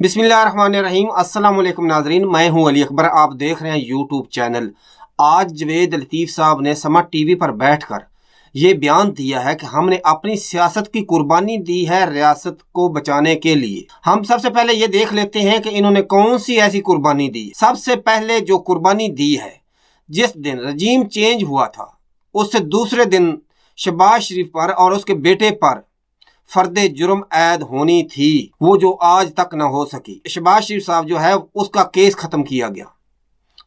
बिस्मिल्लाहिर्रहमानिर्रहीम। अस्सलाम वालेकुम नाजरीन, मैं हूं अली अकबर। आप देख रहे हैं यूट्यूब चैनल। आज जवेद लतीफ़ साहब ने समत टीवी पर बैठकर ये बयान दिया है कि हमने अपनी सियासत की कुर्बानी दी है रियासत को बचाने के लिए। हम सबसे पहले ये देख लेते हैं कि इन्होंने कौन सी ऐसी कुर्बानी दी। सबसे पहले जो कुर्बानी दी है, जिस दिन रजीम चेंज हुआ था उससे दूसरे दिन शहबाज शरीफ पर और उसके बेटे पर फर्दे जुर्म ऐद होनी थी, वो जो आज तक न हो सकी। शहबाज शरीफ साहब जो है उसका केस खत्म किया गया।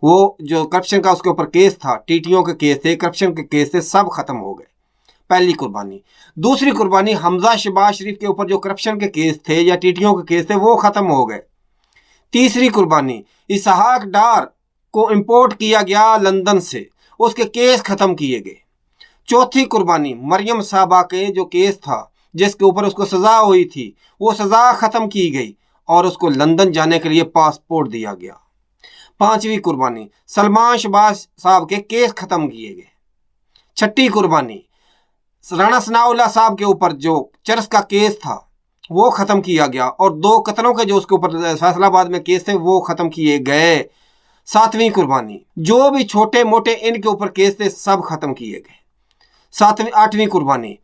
वो जो करप्शन का उसके ऊपर केस था, टीटीओ के केस थे, करप्शन के केस थे, सब खत्म हो गए। पहली कुर्बानी। दूसरी कुर्बानी, हमजा शहबाज शरीफ के ऊपर जो करप्शन के केस थे या टीटीओ के केस थे वो खत्म हो गए। तीसरी कुर्बानी, इसहाक डार को इंपोर्ट किया गया लंदन से, उसके केस खत्म किए गए। चौथी कुर्बानी, मरियम साहबा के जो केस था जिसके ऊपर उसको सजा हुई थी, वो सजा खत्म की गई और उसको लंदन जाने के लिए पासपोर्ट दिया गया। पांचवी कुर्बानी, सलमान शहबाज साहब के केस खत्म किए गए। छठी कुर्बानी, राणा सनाउल्लाह साहब के ऊपर जो चरस का केस था वो खत्म किया गया और 2 कत्लों के जो उसके ऊपर फैसलाबाद में केस थे वो खत्म किए गए। सातवीं कुर्बानी, जो भी छोटे मोटे इनके ऊपर केस थे सब खत्म किए गए। आठवीं कुर्बानी,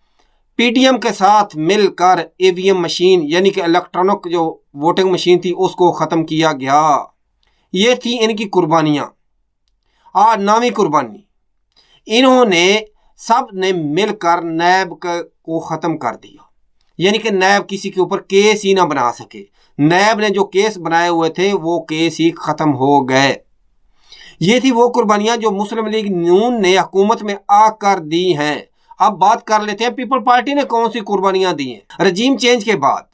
पीटीएम के साथ मिलकर ईवीएम मशीन यानी कि इलेक्ट्रॉनिक जो वोटिंग मशीन थी उसको ख़त्म किया गया। ये थी इनकी कुर्बानियाँ। और 9वीं कुर्बानी, इन्होंने सब ने मिलकर नैब को ख़त्म कर दिया, यानी कि नैब किसी के ऊपर केस ही ना बना सके। नैब ने जो केस बनाए हुए थे वो केस ही ख़त्म हो गए। ये थी वो कुर्बानियाँ जो मुस्लिम लीग नून ने हुकूमत में आकर दी हैं। अब बात कर लेते हैं पीपल पार्टी ने कौन सी कुर्बानियां दी हैं। रजीम चेंज के बाद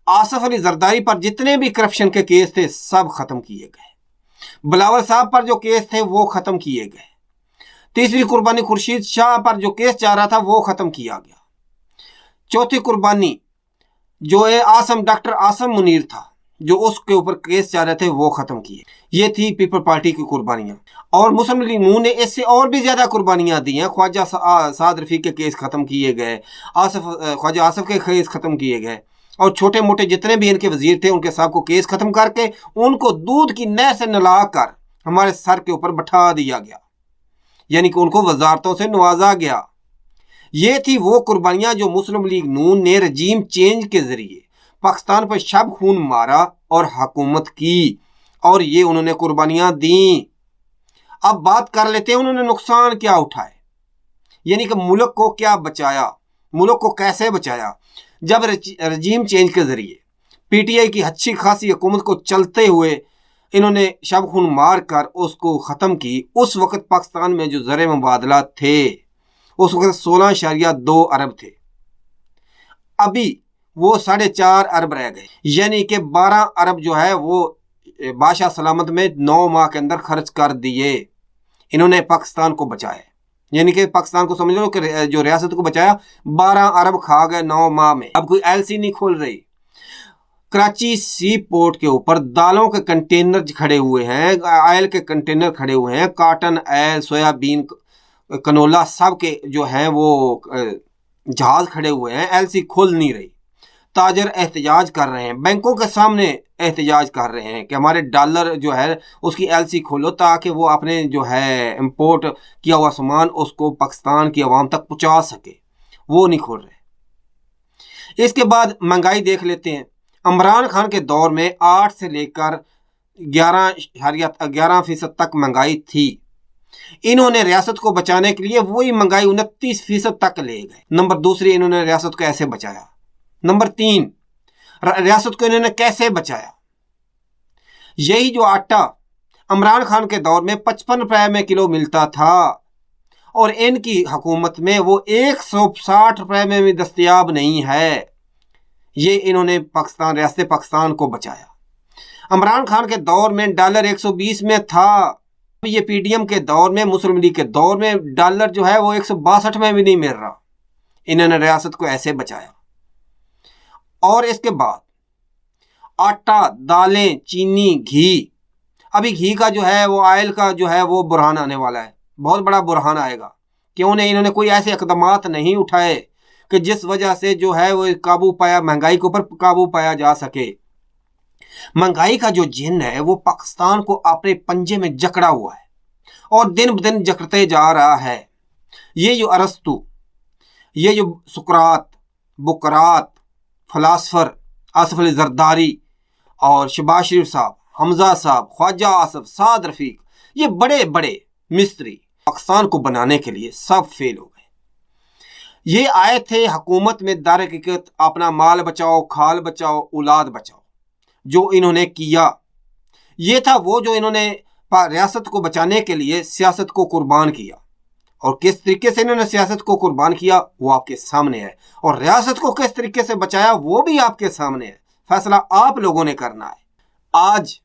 आसफ अली जरदारी पर जितने भी करप्शन के केस थे सब खत्म किए गए। बिलावल साहब पर जो केस थे वो खत्म किए गए। तीसरी कुर्बानी, खुर्शीद शाह पर जो केस जा रहा था वो खत्म किया गया। चौथी कुर्बानी, जो डॉक्टर आसम मुनीर था जो उसके ऊपर केस जा रहे थे वो खत्म किए। ये थी पीपल पार्टी की कुर्बानियां। और मुस्लिम लीग नून ने इससे और भी ज्यादा कुर्बानियां दी हैं। ख्वाजा साद रफीक के केस खत्म किए गए, ख्वाजा आसफ के केस खत्म किए गए और छोटे मोटे जितने भी इनके वजीर थे उनके सबको केस खत्म करके उनको दूध की नहर से नला कर हमारे सर के ऊपर बैठा दिया गया, यानी कि उनको वजारतों से नवाजा गया। ये थी वो कुर्बानियां जो मुस्लिम लीग नून ने रजीम चेंज के जरिए पाकिस्तान पर शब खून मारा और हुकूमत की, और ये उन्होंने कुर्बानियां दी। अब बात कर लेते हैं उन्होंने नुकसान क्या उठाए, यानी कि मुल्क को क्या बचाया, मुल्क को कैसे बचाया। जब रजीम चेंज के जरिए पीटीआई की अच्छी खासी हुकूमत को चलते हुए इन्होंने शब खून मार कर उसको ख़त्म की, उस वक्त पाकिस्तान में जो ज़र मुबादला थे उस वक्त 16.2 अरब थे। अभी वो 4.5 अरब रह गए, यानी कि 12 अरब जो है वो बादशाह सलामत में 9 माह के अंदर खर्च कर दिए। इन्होंने पाकिस्तान को बचाया, यानी कि पाकिस्तान को समझ लो कि जो रियासत को बचाया 12 अरब खा गए 9 माह में। अब कोई एलसी नहीं खोल रही। कराची सी पोर्ट के ऊपर दालों के कंटेनर खड़े हुए हैं, ऑयल के कंटेनर खड़े हुए हैं, काटन, ऑयल, सोयाबीन, कनोला सब के जो हैं वो जहाज खड़े हुए हैं। एलसी खुल नहीं रही। ताजर एहतजाज कर रहे हैं, बैंकों के सामने एहतजाज कर रहे हैं कि हमारे डॉलर जो है उसकी एलसी खोलो ताकि वो अपने जो है इंपोर्ट किया हुआ सामान उसको पाकिस्तान की आवाम तक पहुंचा सके। वो नहीं खोल रहे। इसके बाद महंगाई देख लेते हैं। इमरान खान के दौर में 8 से लेकर 11% तक महंगाई थी। इन्होंने रियासत को बचाने के लिए वही महंगाई 29% तक ले गए। नंबर दूसरी, इन्होंने रियासत को ऐसे बचाया। नंबर 3, रियासत को इन्होंने कैसे बचाया। यही जो आटा इमरान खान के दौर में 55 रुपए में किलो मिलता था और इनकी हुकूमत में वो 160 रुपए में भी दस्तयाब नहीं है। ये इन्होंने रियासत पाकिस्तान को बचाया। इमरान खान के दौर में डॉलर 120 में था। ये पीडीएम के दौर में, मुस्लिम लीग के दौर में डॉलर जो है वो 162 में भी नहीं मिल रहा। इन्होंने रियासत को ऐसे बचाया। और इसके बाद आटा, दालें, चीनी, घी, अभी घी का जो है वो ऑयल का जो है वो बुरहान आने वाला है, बहुत बड़ा बुरहान आएगा। क्यों नहीं, इन्होंने कोई ऐसे इक़दामात नहीं उठाए कि जिस वजह से जो है वो काबू पाया, महंगाई के ऊपर काबू पाया जा सके। महंगाई का जो जिन है वो पाकिस्तान को अपने पंजे में जकड़ा हुआ है और दिन ब दिन जकड़ते जा रहा है। ये जो अरस्तु, ये जो सुकरात, बुकरात, फलासफर आसिफ अली जरदारी और शहबाज शरीफ साहब, हमजा साहब, ख्वाजा आसिफ, साद रफीक, ये बड़े बड़े मिस्त्री पाकिस्तान को बनाने के लिए सब फेल हो गए। ये आए थे हुकूमत में दर हकीकत अपना माल बचाओ, खाल बचाओ, औलाद बचाओ। जो इन्होंने किया ये था वो जो इन्होंने रियासत को बचाने के लिए सियासत को कुर्बान किया। और किस तरीके से इन्होंने सियासत को कुर्बान किया वो आपके सामने है, और रियासत को किस तरीके से बचाया वो भी आपके सामने है। फैसला आप लोगों ने करना है। आज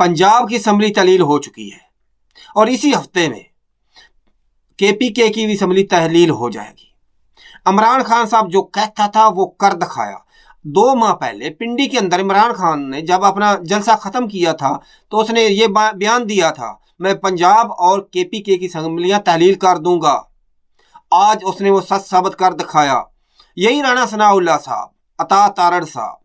पंजाब की असम्बली तहलील हो चुकी है और इसी हफ्ते में KPK की भी असम्बली तहलील हो जाएगी। इमरान खान साहब जो कहता था वो कर दिखाया। 2 माह पहले पिंडी के अंदर इमरान खान ने जब अपना जलसा खत्म किया था तो उसने ये बयान दिया था, मैं पंजाब और KPK की असम्बलियां तहलील कर दूंगा। आज उसने वो सच साबित कर दिखाया। यही राणा सनाउल्लाह साहब, अता तारड़ साहब,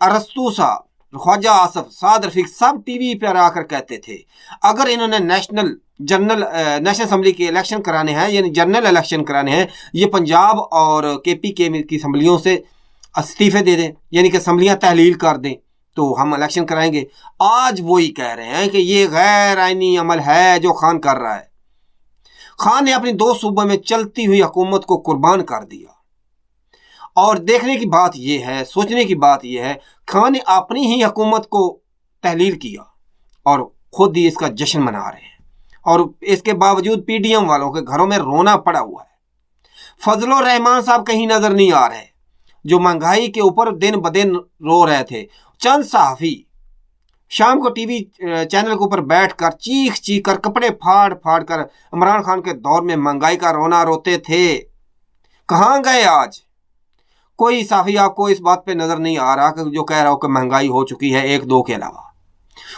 अरस्तु साहब, ख्वाजा आसिफ, साद रफीक सब टीवी पर आकर कहते थे अगर इन्होंने नेशनल असम्बली के इलेक्शन कराने हैं, यानी जनरल इलेक्शन कराने हैं, ये पंजाब और KPK की असम्बलियों से इस्तीफे दे दें, यानी कि असम्बलियाँ तहलील कर दें तो हम इलेक्शन कराएंगे। आज वही कह रहे हैं कि ये गैर आईनी अमल है जो खान कर रहा है। खान ने अपनी 2 सूबों में चलती हुई हुकूमत को कुर्बान कर दिया। और देखने की बात यह है, सोचने की बात यह है, खान ने अपनी ही हुकूमत को तहलील किया और खुद ही इसका जश्न मना रहे हैं, और इसके बावजूद PDM वालों के घरों में रोना पड़ा हुआ है। फजलुर रहमान साहब कहीं नजर नहीं आ रहे, जो महंगाई के ऊपर दिन ब दिन रो रहे थे। चंद सहाफ़ी शाम को टीवी चैनल के ऊपर बैठकर चीख चीख कर, कपड़े फाड़ फाड़ कर इमरान खान के दौर में महंगाई का रोना रोते थे। कहाँ गए आज? कोई सहाफ़ी आपको इस बात पे नजर नहीं आ रहा कि जो कह रहा हो कि महंगाई हो चुकी है 1-2 के अलावा।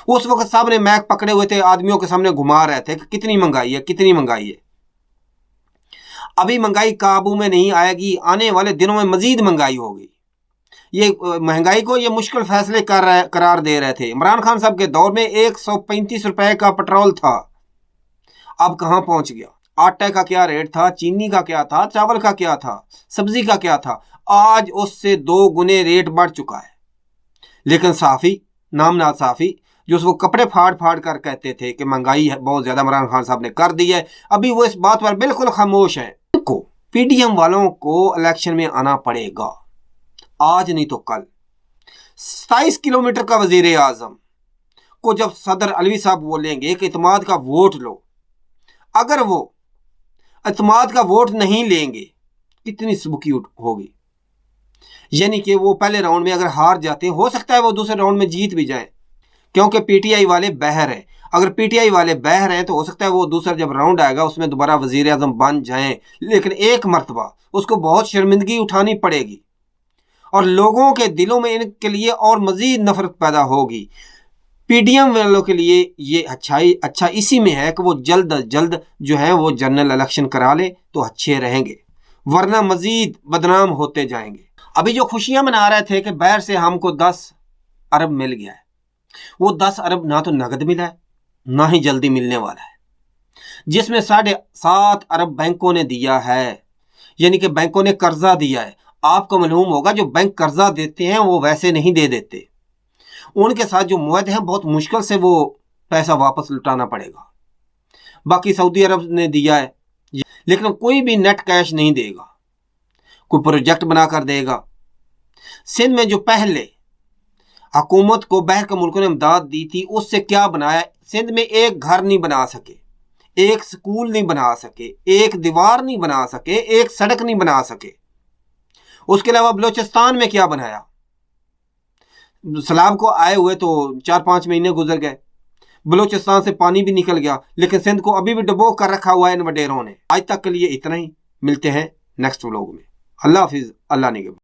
उस वक्त सब ने मैक पकड़े हुए थे, आदमियों के सामने घुमा रहे थे कि कितनी महंगाई है, कितनी महंगाई है। अभी महंगाई काबू में नहीं आएगी, आने वाले दिनों में मजीद महंगाई होगी। ये महंगाई को ये मुश्किल फैसले करार दे रहे थे। इमरान खान साहब के दौर में 135 रुपए का पेट्रोल था, अब कहाँ पहुंच गया? आटे का क्या रेट था, चीनी का क्या था, चावल का क्या था, सब्जी का क्या था? आज उससे 2 गुने रेट बढ़ चुका है। लेकिन साफी, नामनाद साफी, जो उसको कपड़े फाड़ फाड़ कर कहते थे कि महंगाई है बहुत ज्यादा इमरान खान साहब ने कर दी है, अभी वो इस बात पर बिल्कुल खामोश है। PDM वालों को इलेक्शन में आना पड़ेगा, आज नहीं तो कल। 27 किलोमीटर का वजीर आजम को जब सदर अलवी साहब बोलेंगे कि इत्मीनान का वोट लो, अगर वो इत्मीनान का वोट नहीं लेंगे कितनी सबकी होगी। यानी कि वो पहले राउंड में अगर हार जाते हैं, हो सकता है वो दूसरे राउंड में जीत भी जाए, क्योंकि PTI वाले बहर हैं। अगर PTI वाले बहर हैं तो हो सकता है वो दूसरा जब राउंड आएगा उसमें दोबारा वजीर आजम बन जाएं, लेकिन एक मरतबा उसको बहुत शर्मिंदगी उठानी पड़ेगी और लोगों के दिलों में इनके लिए और मजीद नफरत पैदा होगी। PDM वालों के लिए ये अच्छा इसी में है कि वो जल्द अज जल्द जो है वो जनरल इलेक्शन करा ले तो अच्छे रहेंगे, वरना मजीद बदनाम होते जाएंगे। अभी जो खुशियां मना रहे थे कि बहर से हमको 10 अरब मिल गया है, वो 10 अरब ना तो नगद मिला है ना ही जल्दी मिलने वाला है, जिसमें 7.5 अरब बैंकों ने दिया है, यानी कि बैंकों ने कर्जा दिया है। आपको मालूम होगा जो बैंक कर्जा देते हैं वो वैसे नहीं दे देते, उनके साथ जो मुआहदे हैं बहुत मुश्किल से वो पैसा वापस लुटाना पड़ेगा। बाकी सऊदी अरब ने दिया है, लेकिन कोई भी नेट कैश नहीं देगा, कोई प्रोजेक्ट बनाकर देगा। सिंध में जो पहले हुकूमत को बहर के मुल्कों ने इमदाद दी थी, उससे क्या बनाया? सिंध में एक घर नहीं बना सके, एक स्कूल नहीं बना सके, एक दीवार नहीं बना सके, एक सड़क नहीं बना सके। उसके अलावा बलूचिस्तान में क्या बनाया? सैलाब को आए हुए तो 4-5 महीने गुजर गए, बलूचिस्तान से पानी भी निकल गया, लेकिन सिंध को अभी भी डुबो कर रखा हुआ है इन वडेरों ने। आज तक के लिए इतना ही, मिलते हैं नेक्स्ट व्लॉग में। अल्लाह हाफिज, अल्लाह निगहबान।